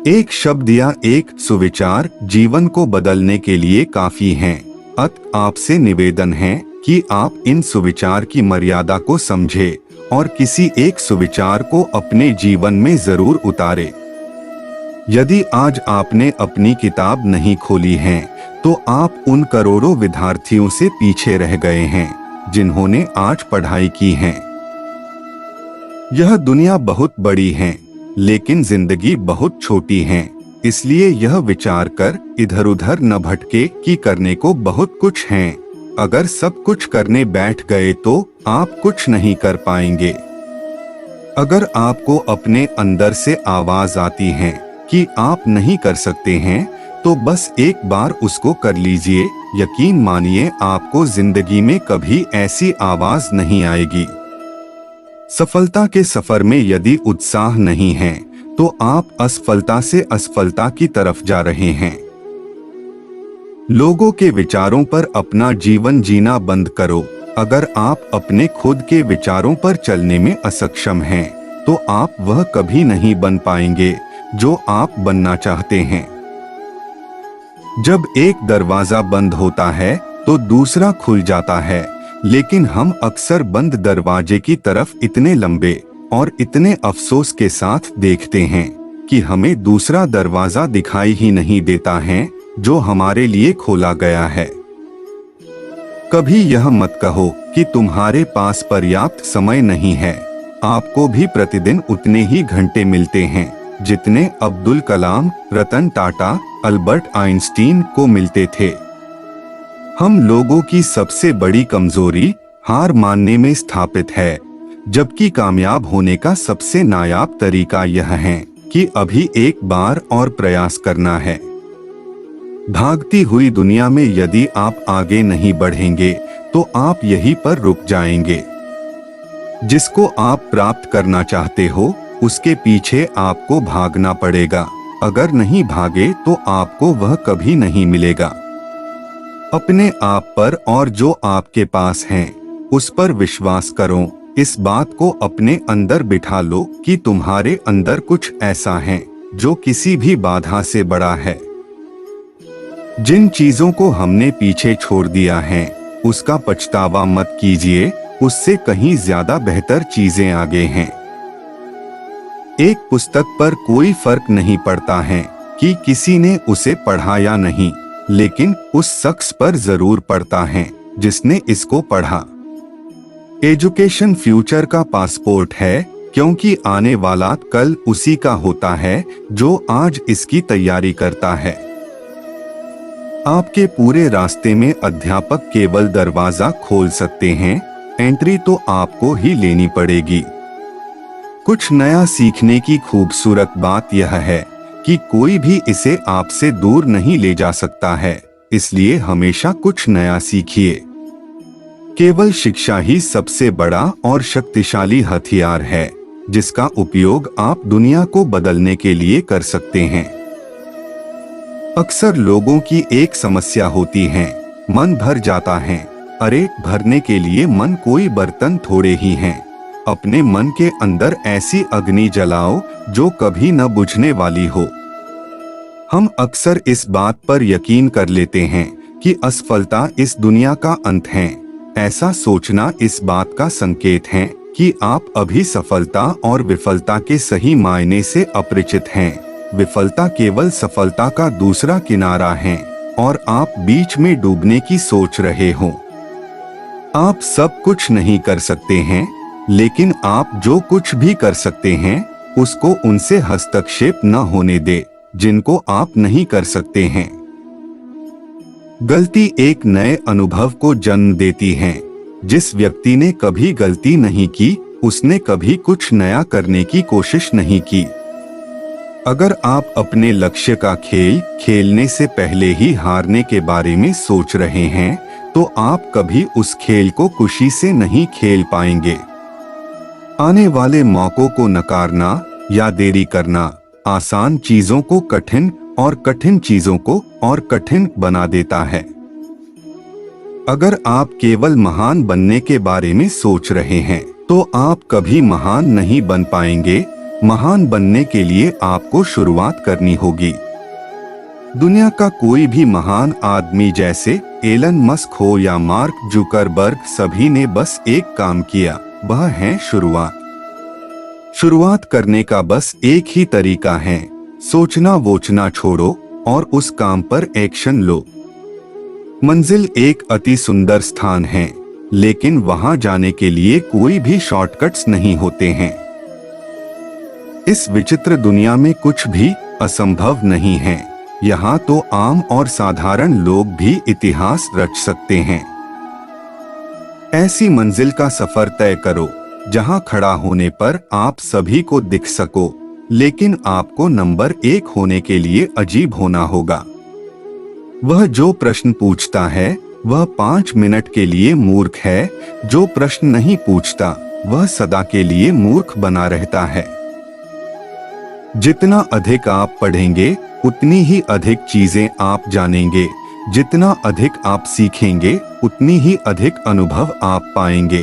एक शब्द या एक सुविचार जीवन को बदलने के लिए काफी हैं। आपसे निवेदन है कि आप इन सुविचार की मर्यादा को समझें और किसी एक सुविचार को अपने जीवन में जरूर उतारें। यदि आज आपने अपनी किताब नहीं खोली है तो आप उन करोड़ों विद्यार्थियों से पीछे रह गए हैं जिन्होंने आज पढ़ाई की है। यह दुनिया बहुत बड़ी है लेकिन जिंदगी बहुत छोटी है, इसलिए यह विचार कर इधर उधर न भटके कि करने को बहुत कुछ है। अगर सब कुछ करने बैठ गए तो आप कुछ नहीं कर पाएंगे। अगर आपको अपने अंदर से आवाज आती है कि आप नहीं कर सकते हैं तो बस एक बार उसको कर लीजिए। यकीन मानिए आपको जिंदगी में कभी ऐसी आवाज नहीं आएगी। सफलता के सफर में यदि उत्साह नहीं है तो आप असफलता से असफलता की तरफ जा रहे हैं। लोगों के विचारों पर अपना जीवन जीना बंद करो। अगर आप अपने खुद के विचारों पर चलने में असक्षम हैं तो आप वह कभी नहीं बन पाएंगे जो आप बनना चाहते हैं। जब एक दरवाजा बंद होता है तो दूसरा खुल जाता है, लेकिन हम अक्सर बंद दरवाजे की तरफ इतने लंबे और इतने अफसोस के साथ देखते हैं कि हमें दूसरा दरवाजा दिखाई ही नहीं देता है जो हमारे लिए खोला गया है। कभी यह मत कहो कि तुम्हारे पास पर्याप्त समय नहीं है। आपको भी प्रतिदिन उतने ही घंटे मिलते हैं जितने अब्दुल कलाम, रतन टाटा, अल्बर्ट आइंस्टीन को मिलते थे। हम लोगों की सबसे बड़ी कमजोरी हार मानने में स्थापित है, जबकि कामयाब होने का सबसे नायाब तरीका यह है कि अभी एक बार और प्रयास करना है। भागती हुई दुनिया में यदि आप आगे नहीं बढ़ेंगे तो आप यहीं पर रुक जाएंगे। जिसको आप प्राप्त करना चाहते हो उसके पीछे आपको भागना पड़ेगा। अगर नहीं भागे तो आपको वह कभी नहीं मिलेगा। अपने आप पर और जो आपके पास है उस पर विश्वास करो। इस बात को अपने अंदर बिठा लो कि तुम्हारे अंदर कुछ ऐसा है जो किसी भी बाधा से बड़ा है। जिन चीजों को हमने पीछे छोड़ दिया है उसका पछतावा मत कीजिए, उससे कहीं ज्यादा बेहतर चीजें आगे हैं। एक पुस्तक पर कोई फर्क नहीं पड़ता है कि किसी ने उसे पढ़ा या नहीं, लेकिन उस शख्स पर जरूर पड़ता है जिसने इसको पढ़ा। एजुकेशन फ्यूचर का पासपोर्ट है, क्योंकि आने वाला कल उसी का होता है जो आज इसकी तैयारी करता है। आपके पूरे रास्ते में अध्यापक केवल दरवाजा खोल सकते हैं, एंट्री तो आपको ही लेनी पड़ेगी। कुछ नया सीखने की खूबसूरत बात यह है कि कोई भी इसे आपसे दूर नहीं ले जा सकता है, इसलिए हमेशा कुछ नया सीखिए। केवल शिक्षा ही सबसे बड़ा और शक्तिशाली हथियार है जिसका उपयोग आप दुनिया को बदलने के लिए कर सकते हैं। अक्सर लोगों की एक समस्या होती है, मन भर जाता है। अरे, भरने के लिए मन कोई बर्तन थोड़े ही हैं। अपने मन के अंदर ऐसी अग्नि जलाओ जो कभी न बुझने वाली हो। हम अक्सर इस बात पर यकीन कर लेते हैं कि असफलता इस दुनिया का अंत है। ऐसा सोचना इस बात का संकेत है कि आप अभी सफलता और विफलता के सही मायने से अपरिचित हैं। विफलता केवल सफलता का दूसरा किनारा है और आप बीच में डूबने की सोच रहे हो। आप सब कुछ नहीं कर सकते हैं, लेकिन आप जो कुछ भी कर सकते हैं उसको उनसे हस्तक्षेप न होने दे जिनको आप नहीं कर सकते हैं। गलती एक नए अनुभव को जन्म देती है। जिस व्यक्ति ने कभी गलती नहीं की उसने कभी कुछ नया करने की कोशिश नहीं की। अगर आप अपने लक्ष्य का खेल खेलने से पहले ही हारने के बारे में सोच रहे हैं तो आप कभी उस खेल को खुशी से नहीं खेल पाएंगे। आने वाले मौकों को नकारना या देरी करना आसान चीजों को कठिन और कठिन चीजों को और कठिन बना देता है। अगर आप केवल महान बनने के बारे में सोच रहे हैं तो आप कभी महान नहीं बन पाएंगे। महान बनने के लिए आपको शुरुआत करनी होगी। दुनिया का कोई भी महान आदमी जैसे एलन मस्क हो या मार्क जुकरबर्ग, सभी ने बस एक काम किया, वह है शुरुआत। शुरुआत करने का बस एक ही तरीका है, सोचना वोचना छोड़ो और उस काम पर एक्शन लो। मंजिल एक अति सुंदर स्थान है, लेकिन वहां जाने के लिए कोई भी शॉर्टकट्स नहीं होते हैं। इस विचित्र दुनिया में कुछ भी असंभव नहीं है। यहाँ तो आम और साधारण लोग भी इतिहास रच सकते हैं। ऐसी मंजिल का सफर तय करो जहां खड़ा होने पर आप सभी को दिख सको, लेकिन आपको नंबर 1 होने के लिए अजीब होना होगा। वह जो प्रश्न पूछता है वह 5 मिनट के लिए मूर्ख है, जो प्रश्न नहीं पूछता वह सदा के लिए मूर्ख बना रहता है। जितना अधिक आप पढ़ेंगे उतनी ही अधिक चीजें आप जानेंगे, जितना अधिक आप सीखेंगे उतनी ही अधिक अनुभव आप पाएंगे।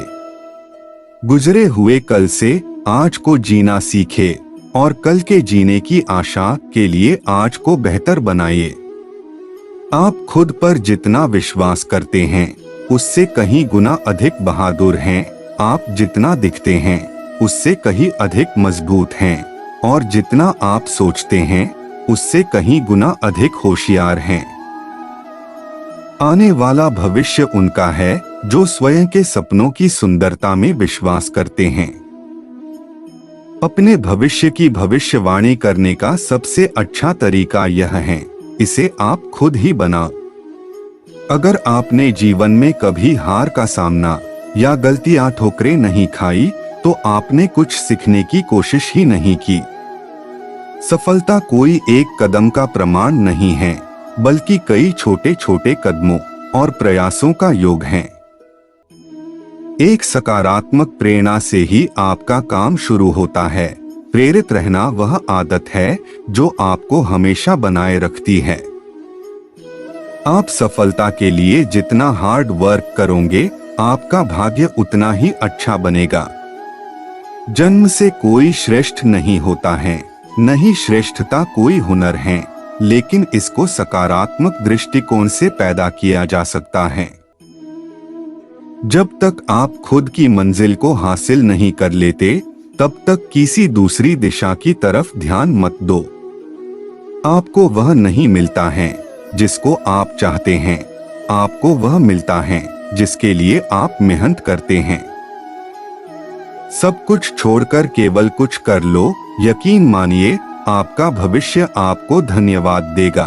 गुजरे हुए कल से आज को जीना सीखे और कल के जीने की आशा के लिए आज को बेहतर बनाइए। आप खुद पर जितना विश्वास करते हैं उससे कहीं गुना अधिक बहादुर हैं। आप जितना दिखते हैं उससे कहीं अधिक मजबूत हैं और जितना आप सोचते हैं उससे कहीं गुना अधिक होशियार हैं। आने वाला भविष्य उनका है जो स्वयं के सपनों की सुंदरता में विश्वास करते हैं। अपने भविष्य की भविष्यवाणी करने का सबसे अच्छा तरीका यह है, इसे आप खुद ही बनाओ। अगर आपने जीवन में कभी हार का सामना या गलतियां ठोकरें नहीं खाई तो आपने कुछ सीखने की कोशिश ही नहीं की। सफलता कोई एक कदम का प्रमाण नहीं है, बल्कि कई छोटे छोटे कदमों और प्रयासों का योग है। एक सकारात्मक प्रेरणा से ही आपका काम शुरू होता है। प्रेरित रहना वह आदत है जो आपको हमेशा बनाए रखती है। आप सफलता के लिए जितना हार्ड वर्क करोगे, आपका भाग्य उतना ही अच्छा बनेगा। जन्म से कोई श्रेष्ठ नहीं होता है, न ही श्रेष्ठता कोई हुनर है, लेकिन इसको सकारात्मक दृष्टिकोण से पैदा किया जा सकता है। जब तक आप खुद की मंजिल को हासिल नहीं कर लेते, तब तक किसी दूसरी दिशा की तरफ ध्यान मत दो। आपको वह नहीं मिलता है जिसको आप चाहते हैं, आपको वह मिलता है जिसके लिए आप मेहनत करते हैं। सब कुछ छोड़कर केवल कुछ कर लो, यकीन मानिए आपका भविष्य आपको धन्यवाद देगा।